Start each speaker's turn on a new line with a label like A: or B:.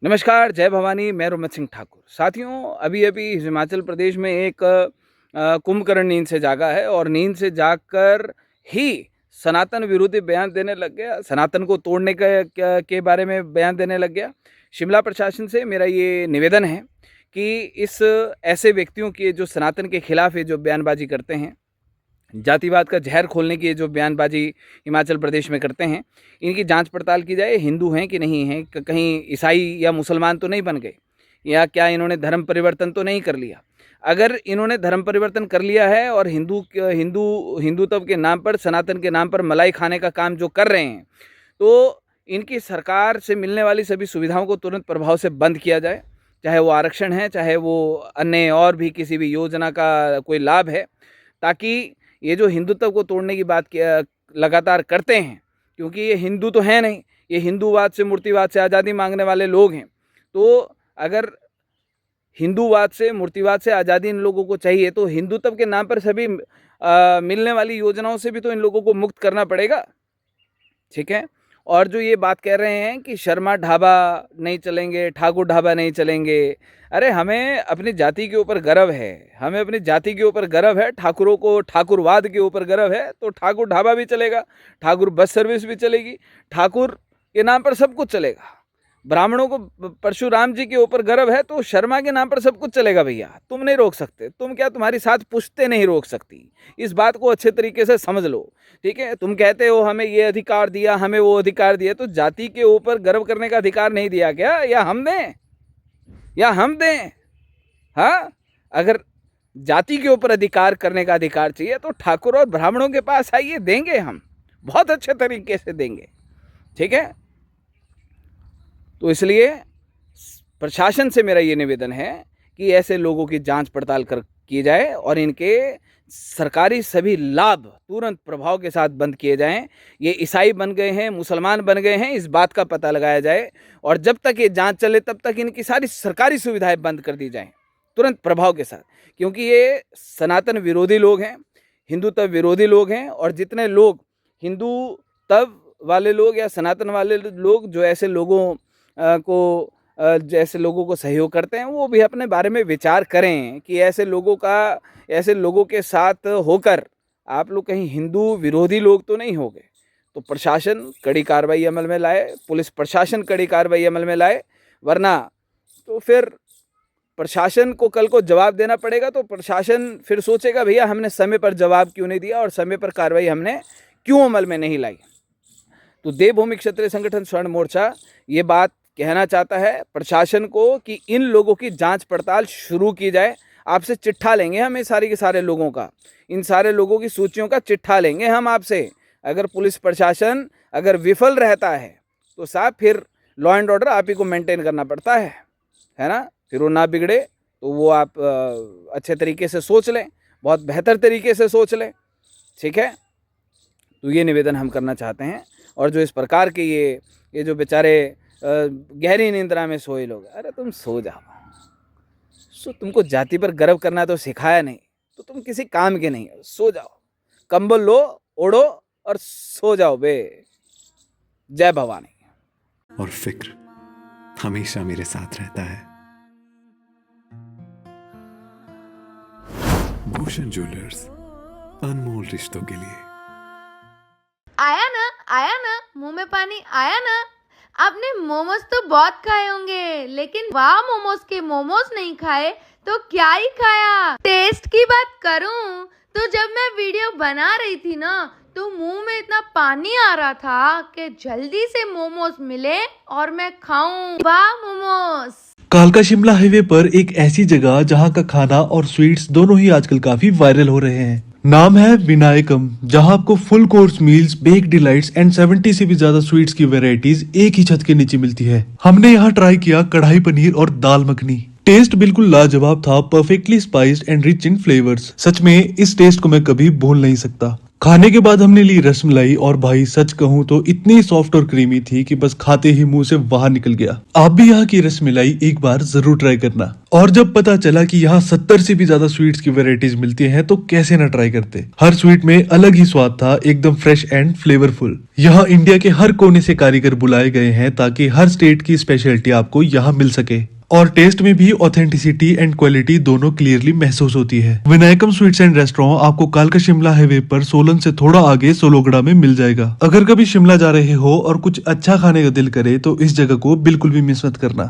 A: नमस्कार, जय भवानी, मैं रोमित सिंह ठाकुर। साथियों, अभी-अभी हिमाचल प्रदेश में एक कुंभकर्ण नींद से जागा है और नींद से जागकर ही सनातन विरोधी बयान देने लग गया, सनातन को तोड़ने के बारे में बयान देने लग गया। शिमला प्रशासन से मेरा ये निवेदन है कि इस ऐसे व्यक्तियों की जो सनातन के खिलाफ ये जो बयानबाजी करते हैं, जातिवाद का जहर खोलने की जो बयानबाजी हिमाचल प्रदेश में करते हैं, इनकी जांच पड़ताल की जाए। हिंदू हैं कि नहीं हैं, कहीं ईसाई या मुसलमान तो नहीं बन गए, या क्या इन्होंने धर्म परिवर्तन तो नहीं कर लिया। अगर इन्होंने धर्म परिवर्तन कर लिया है और हिंदुत्व के नाम पर, सनातन के नाम पर मलाई खाने का काम जो कर रहे हैं, तो इनकी सरकार से मिलने वाली सभी सुविधाओं को तुरंत प्रभाव से बंद किया जाए। चाहे वो आरक्षण है, चाहे वो अन्य और भी किसी भी योजना का कोई लाभ है, ताकि ये जो हिंदुत्व को तोड़ने की बात लगातार करते हैं, क्योंकि ये हिंदू तो हैं नहीं, ये हिंदूवाद से, मूर्तिवाद से आज़ादी मांगने वाले लोग हैं। तो अगर हिंदूवाद से, मूर्तिवाद से आज़ादी इन लोगों को चाहिए, तो हिंदुत्व के नाम पर सभी मिलने वाली योजनाओं से भी तो इन लोगों को मुक्त करना पड़ेगा। ठीक है। और जो ये बात कह रहे हैं कि शर्मा ढाबा नहीं चलेंगे, ठाकुर ढाबा नहीं चलेंगे, अरे हमें अपनी जाति के ऊपर गर्व है, हमें अपनी जाति के ऊपर गर्व है, ठाकुरों को ठाकुरवाद के ऊपर गर्व है, तो ठाकुर ढाबा भी चलेगा, ठाकुर बस सर्विस भी चलेगी, ठाकुर के नाम पर सब कुछ चलेगा। ब्राह्मणों को परशुराम जी के ऊपर गर्व है, तो शर्मा के नाम पर सब कुछ चलेगा भैया। तुम नहीं रोक सकते, तुम क्या, तुम्हारी साथ पुश्तें नहीं रोक सकती। इस बात को अच्छे तरीके से समझ लो। ठीक है। तुम कहते हो हमें ये अधिकार दिया, हमें वो अधिकार दिया, तो जाति के ऊपर गर्व करने का अधिकार नहीं दिया क्या? या हम दें, या हम दें? हाँ, अगर जाति के ऊपर अधिकार करने का अधिकार चाहिए तो ठाकुर और ब्राह्मणों के पास आइए, देंगे, हम बहुत अच्छे तरीके से देंगे। ठीक है। तो इसलिए प्रशासन से मेरा ये निवेदन है कि ऐसे लोगों की जांच पड़ताल की जाए और इनके सरकारी सभी लाभ तुरंत प्रभाव के साथ बंद किए जाएं। ये ईसाई बन गए हैं, मुसलमान बन गए हैं, इस बात का पता लगाया जाए, और जब तक ये जांच चले तब तक इनकी सारी सरकारी सुविधाएं बंद कर दी जाएं तुरंत प्रभाव के साथ, क्योंकि ये सनातन विरोधी लोग हैं, हिंदुत्व विरोधी लोग हैं। और जितने लोग हिंदुत्व वाले लोग या सनातन वाले लोग जो ऐसे लोगों जैसे लोगों को सहयोग करते हैं, वो भी अपने बारे में विचार करें कि ऐसे लोगों के साथ होकर आप लोग कहीं हिंदू विरोधी लोग तो नहीं हो गए। तो प्रशासन कड़ी कार्रवाई अमल में लाए, पुलिस प्रशासन कड़ी कार्रवाई अमल में लाए, वरना तो फिर प्रशासन को कल को जवाब देना पड़ेगा। तो प्रशासन फिर सोचेगा भैया हमने समय पर जवाब क्यों नहीं दिया और समय पर कार्रवाई हमने क्यों अमल में नहीं लाई। तो देवभूमि क्षत्रिय संगठन स्वर्ण मोर्चा ये बात कहना चाहता है प्रशासन को कि इन लोगों की जांच पड़ताल शुरू की जाए। आपसे चिट्ठा लेंगे हम, ये सारे के सारे लोगों का, इन सारे लोगों की सूचियों का चिट्ठा लेंगे हम आपसे। अगर पुलिस प्रशासन अगर विफल रहता है तो साहब फिर लॉ एंड ऑर्डर आप ही को मेंटेन करना पड़ता है ना। फिर वो ना बिगड़े तो वो आप अच्छे तरीके से सोच लें, बहुत बेहतर तरीके से सोच लें। ठीक है। तो ये निवेदन हम करना चाहते हैं। और जो इस प्रकार के ये जो बेचारे गहरी निंद्रा में सोए लोग, अरे तुम सो जाओ। तुमको जाति पर गर्व करना तो सिखाया नहीं, तो तुम किसी काम के नहीं हो, सो जाओ, कंबल लो, ओढ़ो और सो जाओ बे। जय भवानी।
B: और फिक्र हमेशा मेरे साथ रहता है। भूषण ज्वेलर्स, अनमोल रिश्तों के लिए।
C: आया ना, मुंह में पानी आया ना। आपने मोमोज तो बहुत खाए होंगे, लेकिन वाह मोमोज के मोमोज नहीं खाए तो क्या ही खाया। टेस्ट की बात करूं तो जब मैं वीडियो बना रही थी ना, तो मुंह में इतना पानी आ रहा था कि जल्दी से मोमोज मिले और मैं खाऊं। वाह मोमोज।
D: कालका शिमला हाईवे पर एक ऐसी जगह जहां का खाना और स्वीट्स दोनों ही आजकल काफी वायरल हो रहे हैं। नाम है विनायकम, जहां आपको full course meals, bake delights and 70 से भी ज्यादा स्वीट्स की वैरायटीज एक ही छत के नीचे मिलती है। हमने यहाँ ट्राई किया कढ़ाई पनीर और दाल मखनी। टेस्ट बिल्कुल लाजवाब था, perfectly spiced and rich in flavours. सच में इस टेस्ट को मैं कभी भूल नहीं सकता। खाने के बाद हमने ली रसमलाई और भाई सच कहूँ तो इतनी सॉफ्ट और क्रीमी थी कि बस खाते ही मुंह से बाहर निकल गया। आप भी यहाँ की रसमलाई एक बार जरूर ट्राई करना। और जब पता चला कि यहाँ 70 से भी ज्यादा स्वीट्स की वैरायटीज मिलती हैं तो कैसे ना ट्राई करते। हर स्वीट में अलग ही स्वाद था, एकदम फ्रेश एंड फ्लेवरफुल। यहाँ इंडिया के हर कोने से कारीगर बुलाए गए हैं ताकि हर स्टेट की स्पेशलिटी आपको यहाँ मिल सके और टेस्ट में भी ऑथेंटिसिटी एंड क्वालिटी दोनों क्लियरली महसूस होती है। विनायकम स्वीट्स एंड रेस्टोरेंट आपको कालका शिमला हाईवे पर सोलन से थोड़ा आगे सोलोगड़ा में मिल जाएगा। अगर कभी शिमला जा रहे हो और कुछ अच्छा खाने का दिल करे तो इस जगह को बिल्कुल भी मिस मत करना।